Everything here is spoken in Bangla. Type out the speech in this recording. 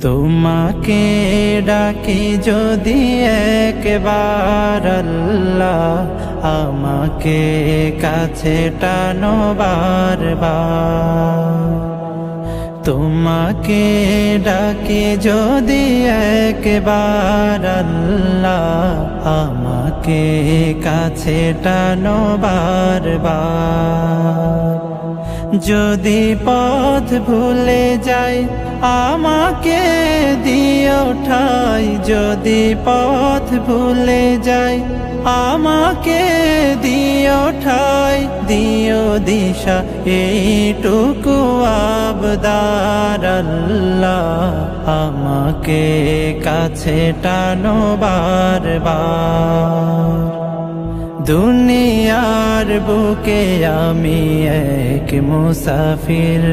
তোমাকে ডাকি যদি একবার আল্লাহ, আমাকে কাছে টানো বারবার। তোমাকে ডাকি যদি একবার আল্লাহ, আমাকে কাছে টানো বারবার। যদি পথ ভুলে যাই আমাকে দিও ঠাই, যদি পথ ভুলে যাই আমাকে দিও ঠাই, দিও দিশা এইটুকু আবদার আল্লাহ, আমাকে কাছে টানো বারবার। দুনিয়ার বুকে আমি এক মুসাফির।